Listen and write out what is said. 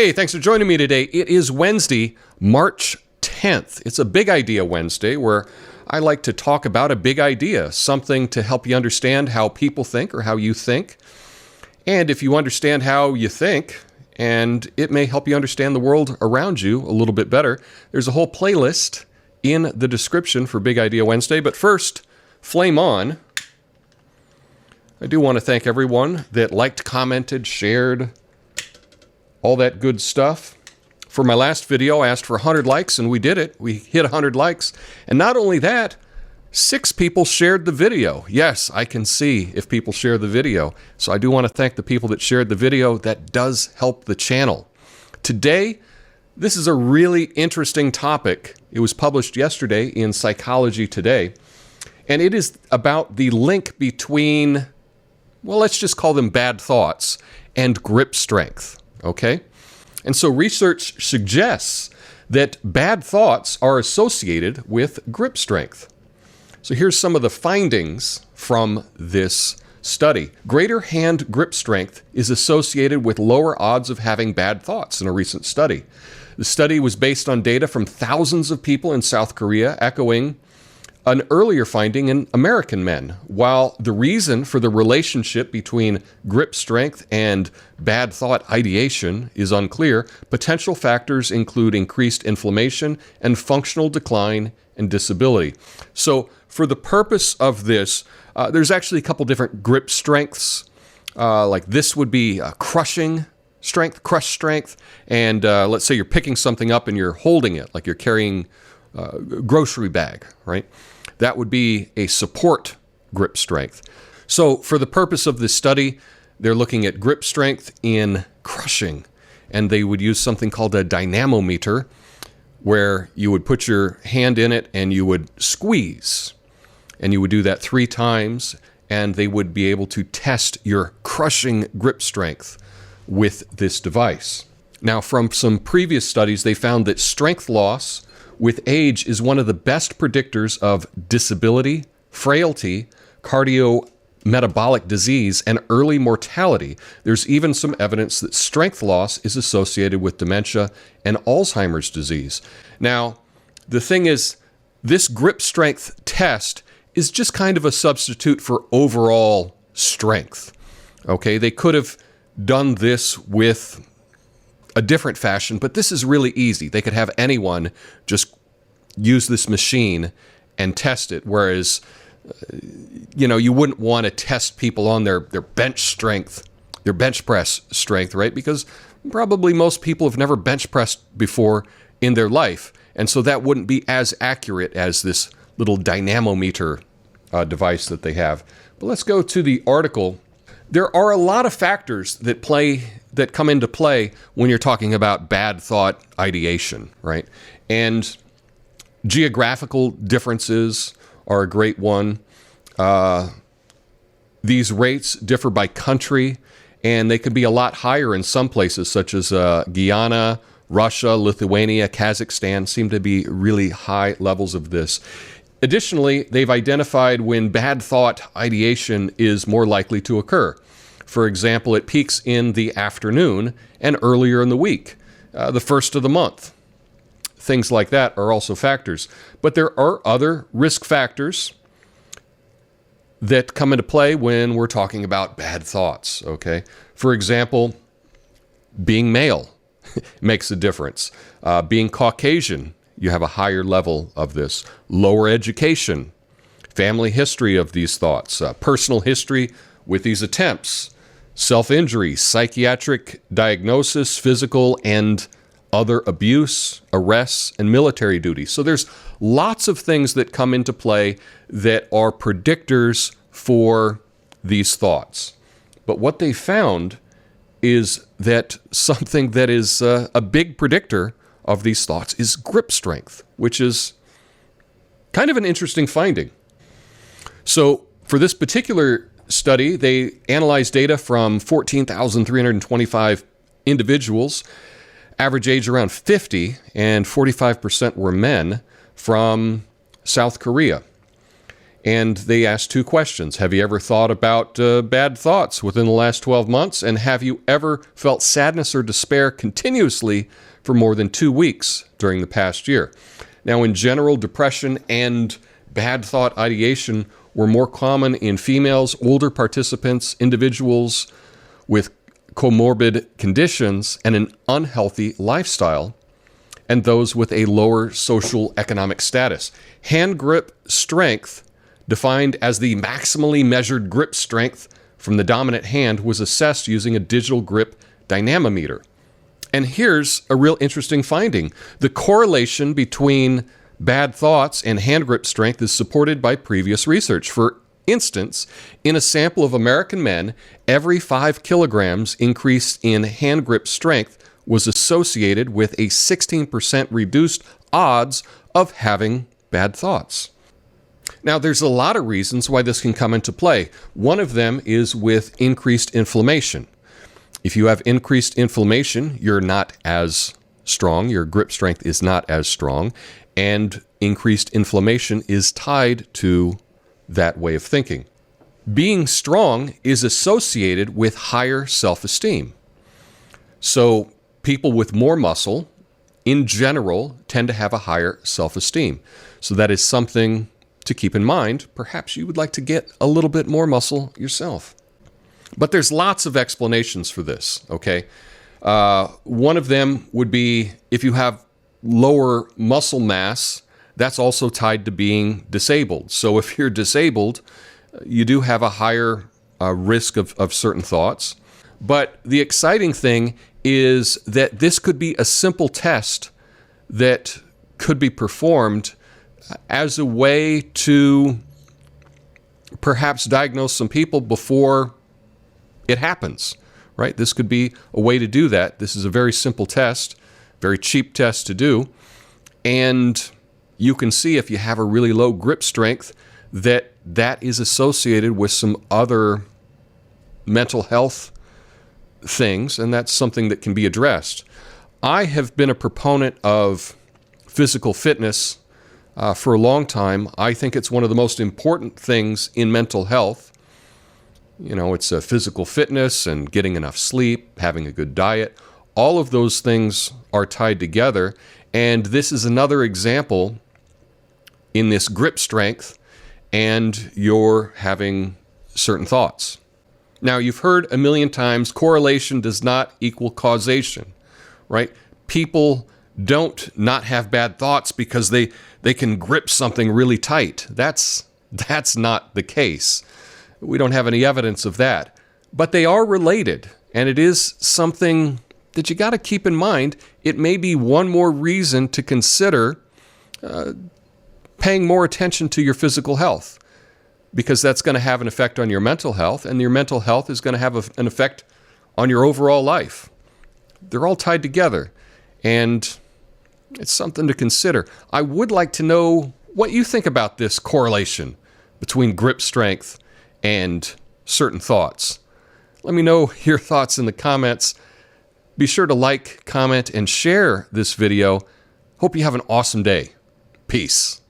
Hey, thanks for joining me today. It is Wednesday, March 10th. It's a Big Idea Wednesday where I like to talk about a big idea, something to help you understand how people think or how you think. And if you understand how you think, and it may help you understand the world around you a little bit better, there's a whole playlist in the description for Big Idea Wednesday. But first, flame on. I do want to thank everyone that liked, commented, shared, all that good stuff. For my last video, I asked for 100 likes, and we did it. We hit 100 likes. And not only that, 6 people shared the video. Yes, I can see if people share the video. So I do want to thank the people that shared the video. That does help the channel. Today, this is a really interesting topic. It was published yesterday in Psychology Today. And it is about the link between, well, let's just call them bad thoughts, and grip strength. Okay? And so research suggests that bad thoughts are associated with grip strength. So here's some of the findings from this study. Greater hand grip strength is associated with lower odds of having bad thoughts in a recent study. The study was based on data from thousands of people in South Korea, echoing an earlier finding in American men. While the reason for the relationship between grip strength and bad thought ideation is unclear, potential factors include increased inflammation and functional decline and disability. So for the purpose of this, there's actually a couple different grip strengths. Like this would be crushing strength, crush strength. And let's say you're picking something up and you're holding it, like you're carrying a grocery bag, right? That would be a support grip strength. So for the purpose of this study, they're looking at grip strength in crushing, and they would use something called a dynamometer, where you would put your hand in it and you would squeeze, and you would do that 3 times, and they would be able to test your crushing grip strength with this device. Now, from some previous studies, they found that strength loss with age is one of the best predictors of disability, frailty, cardiometabolic disease, and early mortality. There's even some evidence that strength loss is associated with dementia and Alzheimer's disease. Now, the thing is, this grip strength test is just kind of a substitute for overall strength. Okay, they could have done this with a different fashion, but this is really easy. They could have anyone just use this machine and test it, whereas, you wouldn't want to test people on their bench strength, their bench press strength, right? Because probably most people have never bench pressed before in their life, and so that wouldn't be as accurate as this little dynamometer device that they have. But let's go to the article. There are a lot of factors that come into play when you're talking about bad thought ideation, right? And geographical differences are a great one. These rates differ by country, and they could be a lot higher in some places, such as Guyana, Russia, Lithuania, Kazakhstan seem to be really high levels of this. Additionally, they've identified when bad thought ideation is more likely to occur. For example, it peaks in the afternoon and earlier in the week, the first of the month. Things like that are also factors. But there are other risk factors that come into play when we're talking about bad thoughts, okay? For example, being male makes a difference. Being Caucasian, you have a higher level of this. Lower education, family history of these thoughts, personal history with these attempts, self-injury, psychiatric diagnosis, physical and other abuse, arrests, and military duty. So there's lots of things that come into play that are predictors for these thoughts. But what they found is that something that is a big predictor of these thoughts is grip strength, which is kind of an interesting finding. So for this particular study, they analyzed data from 14,325 individuals, average age around 50, and 45% were men from South Korea. And they asked two questions. Have you ever thought about bad thoughts within the last 12 months? And have you ever felt sadness or despair continuously for more than 2 weeks during the past year? Now, in general, depression and bad thought ideation were more common in females, older participants, individuals with comorbid conditions and an unhealthy lifestyle, and those with a lower social economic status. Hand grip strength, defined as the maximally measured grip strength from the dominant hand, was assessed using a digital grip dynamometer. And here's a real interesting finding. The correlation between bad thoughts and hand grip strength is supported by previous research. For instance, in a sample of American men, every 5 kilograms increase in hand grip strength was associated with a 16% reduced odds of having bad thoughts. Now, there's a lot of reasons why this can come into play. One of them is with increased inflammation. If you have increased inflammation, you're not as strong, your grip strength is not as strong, and increased inflammation is tied to that way of thinking. Being strong is associated with higher self-esteem. So people with more muscle, in general, tend to have a higher self-esteem. So that is something to keep in mind. Perhaps you would like to get a little bit more muscle yourself. But there's lots of explanations for this, okay? One of them would be if you have lower muscle mass, that's also tied to being disabled. So if you're disabled, you do have a higher risk of certain thoughts. But the exciting thing is that this could be a simple test that could be performed as a way to perhaps diagnose some people before it happens, right? This could be a way to do that. This is a very simple test, very cheap test to do. And you can see if you have a really low grip strength that is associated with some other mental health things, and that's something that can be addressed. I have been a proponent of physical fitness for a long time. I think it's one of the most important things in mental health. You know, it's physical fitness and getting enough sleep, having a good diet. All of those things are tied together, and this is another example in this grip strength, and you're having certain thoughts. Now, you've heard a million times, correlation does not equal causation, right? People don't not have bad thoughts because they can grip something really tight. That's not the case. We don't have any evidence of that. But they are related, and it is something that you got to keep in mind. It may be one more reason to consider paying more attention to your physical health, because that's going to have an effect on your mental health, and your mental health is going to have an effect on your overall life. They're all tied together, and it's something to consider. I would like to know what you think about this correlation between grip strength and certain thoughts. Let me know your thoughts in the comments. Be sure to like, comment, and share this video. Hope you have an awesome day. Peace.